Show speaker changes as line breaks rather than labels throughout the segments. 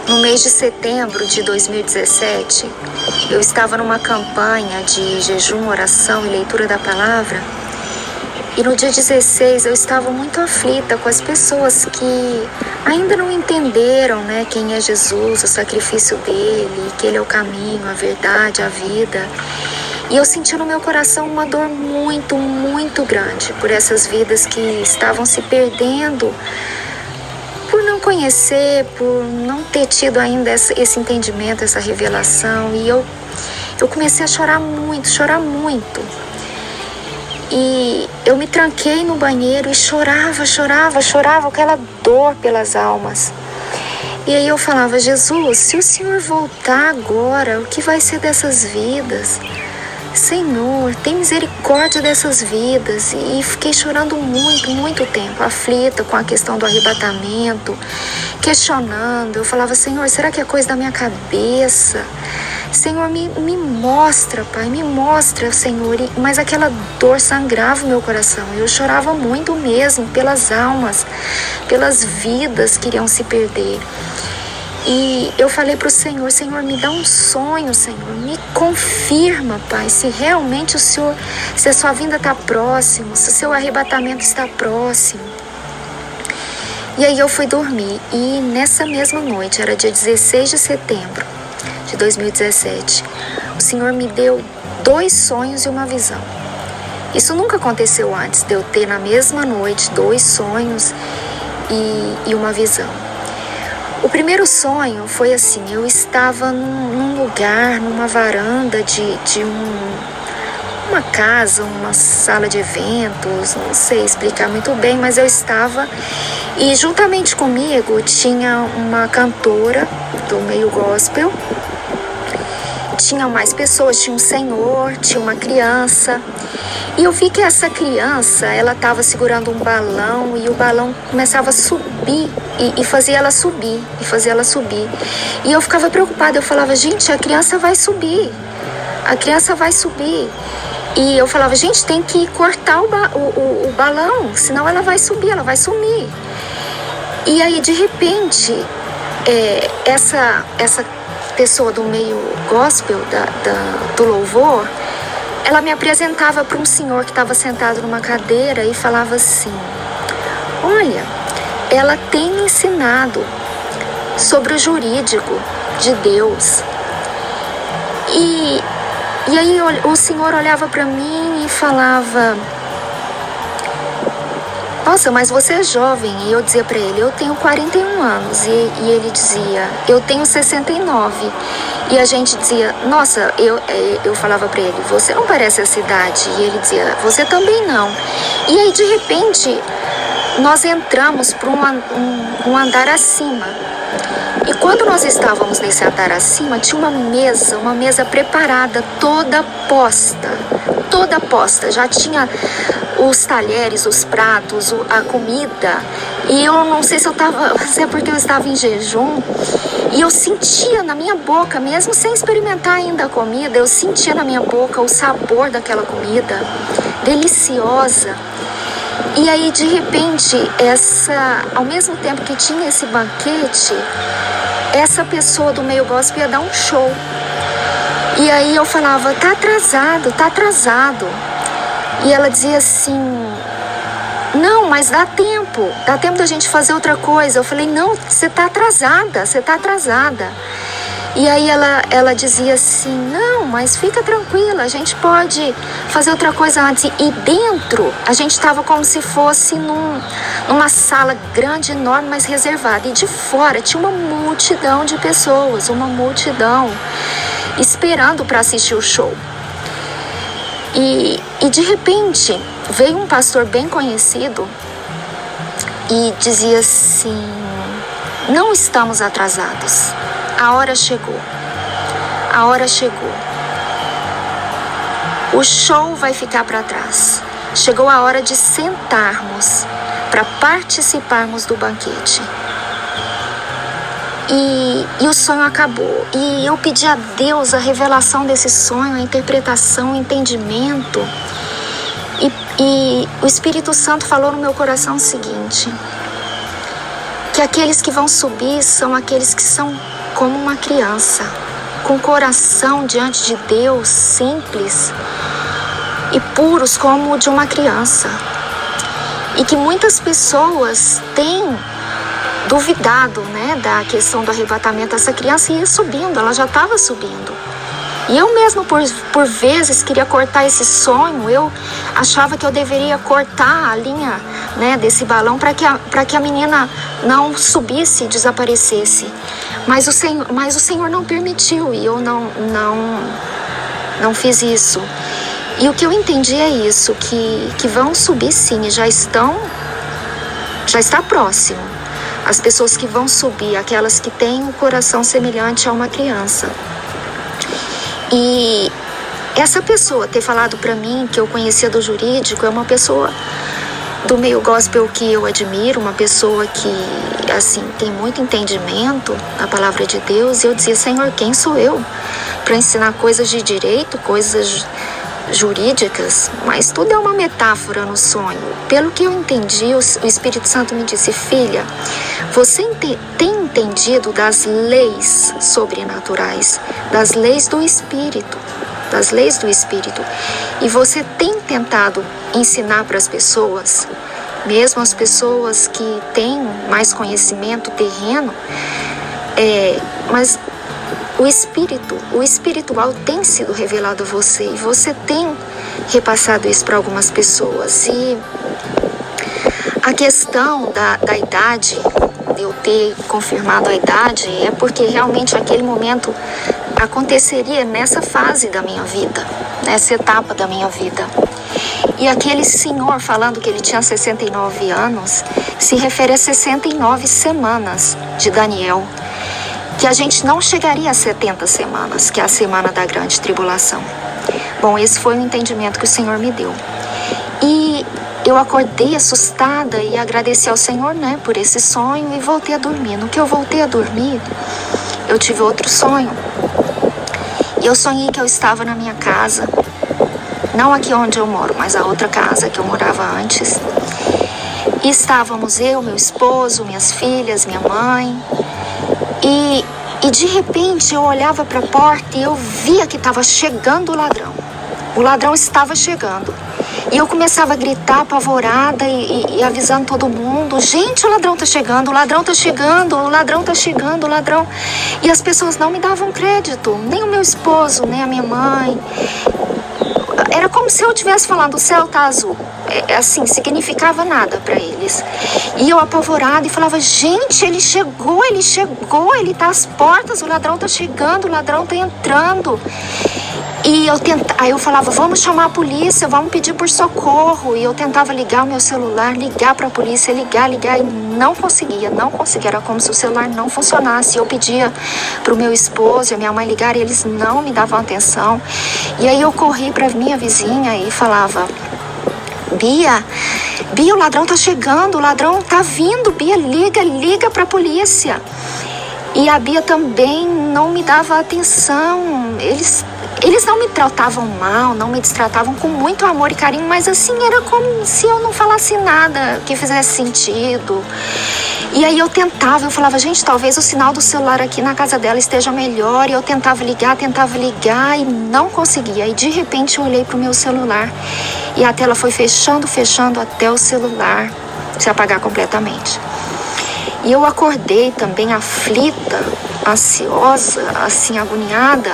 No mês de setembro de 2017, eu estava numa campanha de jejum, oração e leitura da palavra. E no dia 16 eu estava muito aflita com as pessoas que ainda não entenderam, né, quem é Jesus, o sacrifício dele, que ele é o caminho, a verdade, a vida. E eu senti no meu coração uma dor muito, muito grande por essas vidas que estavam se perdendo, por não conhecer, por não ter tido ainda esse entendimento, essa revelação. E eu comecei a chorar muito, chorar muito. E eu me tranquei no banheiro e chorava, aquela dor pelas almas. E aí eu falava: Jesus, se o Senhor voltar agora, o que vai ser dessas vidas? Senhor, tem misericórdia dessas vidas. E fiquei chorando muito, muito tempo, aflita com a questão do arrebatamento, questionando. Eu falava: Senhor, será que é coisa da minha cabeça? Senhor, me mostra, Pai, me mostra, Senhor. Mas aquela dor sangrava o meu coração. Eu chorava muito mesmo pelas almas, pelas vidas que iriam se perder. E eu falei para o Senhor: Senhor, me dá um sonho, Senhor, me confirma, Pai, se realmente o Senhor, se a sua vinda está próximo, se o seu arrebatamento está próximo. E aí eu fui dormir, e nessa mesma noite, era dia 16 de setembro de 2017, o Senhor me deu 2 sonhos e uma visão. Isso nunca aconteceu antes, de eu ter na mesma noite 2 sonhos e uma visão. O primeiro sonho foi assim: eu estava num lugar, numa varanda de uma casa, uma sala de eventos, não sei explicar muito bem, mas eu estava, e juntamente comigo tinha uma cantora do meio gospel, tinha mais pessoas, tinha um senhor, tinha uma criança. E eu vi que essa criança, ela estava segurando um balão, e o balão começava a subir e fazia ela subir, E eu ficava preocupada, eu falava: gente, a criança vai subir. E eu falava: gente, tem que cortar o balão, senão ela vai subir, ela vai sumir. E aí, de repente, essa pessoa do meio gospel, do louvor, ela me apresentava para um senhor que estava sentado numa cadeira e falava assim: olha, ela tem me ensinado sobre o jurídico de Deus. E aí o senhor olhava para mim e falava: nossa, mas você é jovem. E eu dizia para ele: eu tenho 41 anos. E ele dizia: eu tenho 69. E a gente dizia: nossa, eu falava para ele: você não parece essa idade. E ele dizia: você também não. E aí, de repente, nós entramos para um andar acima. E quando nós estávamos nesse andar acima, tinha uma mesa preparada, toda posta. Já tinha os talheres, os pratos, a comida. E eu não sei se é porque eu estava em jejum, e eu sentia na minha boca, mesmo sem experimentar ainda a comida, eu sentia na minha boca o sabor daquela comida, deliciosa. E aí, de repente, ao mesmo tempo que tinha esse banquete, essa pessoa do meio gospel ia dar um show. E aí eu falava: tá atrasado. E ela dizia assim: não, mas dá tempo da gente fazer outra coisa. Eu falei: não, você tá atrasada. E aí ela dizia assim: não, mas fica tranquila, a gente pode fazer outra coisa antes. E dentro, a gente estava como se fosse numa sala grande, enorme, mas reservada. E de fora tinha uma multidão de pessoas, esperando para assistir o show. E de repente, veio um pastor bem conhecido e dizia assim: não estamos atrasados. A hora chegou. O show vai ficar para trás. Chegou a hora de sentarmos para participarmos do banquete. E o sonho acabou. E eu pedi a Deus a revelação desse sonho, a interpretação, o entendimento. E o Espírito Santo falou no meu coração o seguinte: que aqueles que vão subir são aqueles que são como uma criança, com o coração diante de Deus simples e puros como o de uma criança. E que muitas pessoas têm duvidado, né, da questão do arrebatamento. Essa criança ia subindo, ela já estava subindo. E eu mesma, por vezes, queria cortar esse sonho. Eu achava que eu deveria cortar a linha, né, desse balão para que a menina não subisse e desaparecesse. Mas o Senhor não permitiu e eu não fiz isso. E o que eu entendi é isso, que vão subir sim, já está próximo. As pessoas que vão subir, aquelas que têm um coração semelhante a uma criança. E essa pessoa ter falado para mim que eu conhecia do jurídico é uma pessoa do meio gospel que eu admiro, uma pessoa que, assim, tem muito entendimento na palavra de Deus. E eu dizia, Senhor, quem sou eu para ensinar coisas de direito, coisas jurídicas? Mas tudo é uma metáfora no sonho. Pelo que eu entendi, o Espírito Santo me disse, filha, você tem entendido das leis sobrenaturais, das leis do Espírito, e você tem tentado ensinar para as pessoas, mesmo as pessoas que têm mais conhecimento terreno, mas o espiritual tem sido revelado a você e você tem repassado isso para algumas pessoas. E a questão da idade, de eu ter confirmado a idade, é porque realmente aquele momento aconteceria nessa fase da minha vida, nessa etapa da minha vida. E aquele senhor falando que ele tinha 69 anos se refere a 69 semanas de Daniel, que a gente não chegaria a 70 semanas, que é a semana da grande tribulação. Bom, esse foi o entendimento que o Senhor me deu. E eu acordei assustada e agradeci ao Senhor, né, por esse sonho e voltei a dormir. No que eu voltei a dormir, eu tive outro sonho. E eu sonhei que eu estava na minha casa, não aqui onde eu moro, mas a outra casa que eu morava antes. E estávamos eu, meu esposo, minhas filhas, minha mãe. E de repente eu olhava para a porta e eu via que estava chegando o ladrão. O ladrão estava chegando. E eu começava a gritar apavorada e avisando todo mundo. Gente, o ladrão está chegando, o ladrão está chegando, o ladrão está chegando, o ladrão. E as pessoas não me davam crédito, nem o meu esposo, nem a minha mãe. Era como se eu estivesse falando, o céu tá azul. Assim, significava nada para eles. E eu apavorada e falava, gente, ele chegou, ele tá às portas, o ladrão tá chegando, o ladrão tá entrando. E aí eu falava, vamos chamar a polícia, vamos pedir por socorro. E eu tentava ligar o meu celular, ligar para a polícia, ligar, e não conseguia. Era como se o celular não funcionasse. Eu pedia para o meu esposo e a minha mãe ligar e eles não me davam atenção. E aí eu corri para minha vizinha e falava, Bia, o ladrão tá chegando, o ladrão tá vindo, Bia, liga para a polícia. E a Bia também não me dava atenção. Eles não me tratavam mal, não me destratavam com muito amor e carinho, mas assim, era como se eu não falasse nada que fizesse sentido. E aí eu falava, gente, talvez o sinal do celular aqui na casa dela esteja melhor. E eu tentava ligar e não conseguia. E de repente eu olhei pro meu celular e a tela foi fechando até o celular se apagar completamente. E eu acordei também aflita, ansiosa, assim, agoniada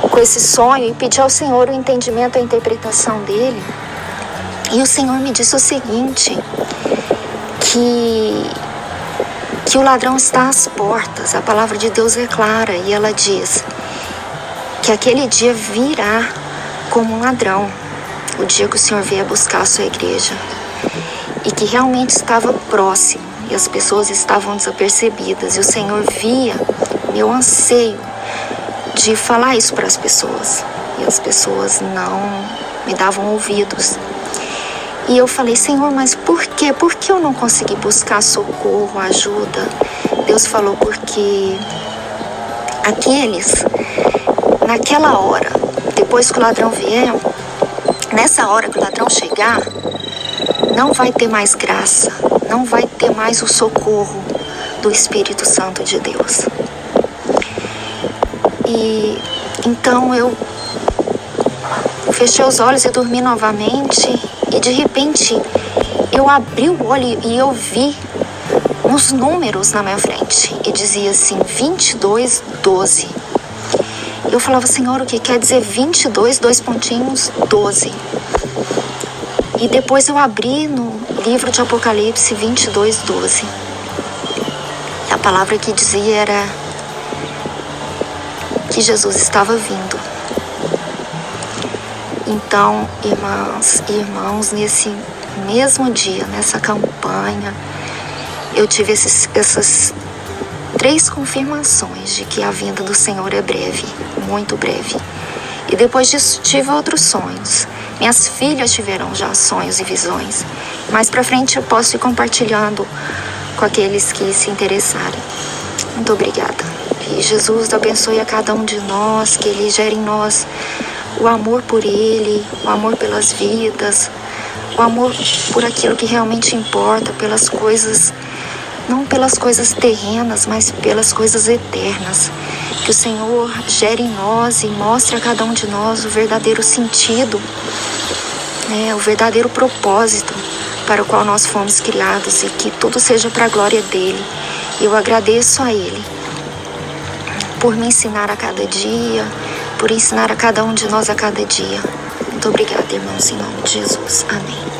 com esse sonho e pedi ao Senhor o entendimento, a interpretação dele. E o Senhor me disse o seguinte, que o ladrão está às portas. A palavra de Deus é clara e ela diz que aquele dia virá como um ladrão, o dia que o Senhor vier buscar a sua igreja, e que realmente estava próximo e as pessoas estavam desapercebidas, e o Senhor via meu anseio de falar isso para as pessoas, e as pessoas não me davam ouvidos. E eu falei, Senhor, mas por quê? Por que eu não consegui buscar socorro, ajuda? Deus falou, porque naquela hora, depois que o ladrão vier, nessa hora que o ladrão chegar, não vai ter mais graça, não vai ter mais o socorro do Espírito Santo de Deus. E então eu fechei os olhos e dormi novamente. E de repente eu abri o olho e eu vi uns números na minha frente. E dizia assim, 22, 12. Eu falava, Senhor, o que quer dizer 22, 2 pontinhos, 12? E depois eu abri no livro de Apocalipse 22, 12. E a palavra que dizia era que Jesus estava vindo. Então, irmãos, nesse mesmo dia, nessa campanha, eu tive essas 3 confirmações de que a vinda do Senhor é breve, muito breve. E depois disso tive outros sonhos. Minhas filhas tiveram já sonhos e visões. Mais pra frente eu posso ir compartilhando com aqueles que se interessarem. Muito obrigada. Que Jesus abençoe a cada um de nós, que Ele gere em nós o amor por Ele, o amor pelas vidas, o amor por aquilo que realmente importa, pelas coisas, não pelas coisas terrenas, mas pelas coisas eternas. Que o Senhor gere em nós e mostre a cada um de nós o verdadeiro sentido, o verdadeiro propósito para o qual nós fomos criados, e que tudo seja para a glória dEle. Eu agradeço a Ele por me ensinar a cada dia, por ensinar a cada um de nós a cada dia. Muito obrigada, irmãos, em nome de Jesus. Amém.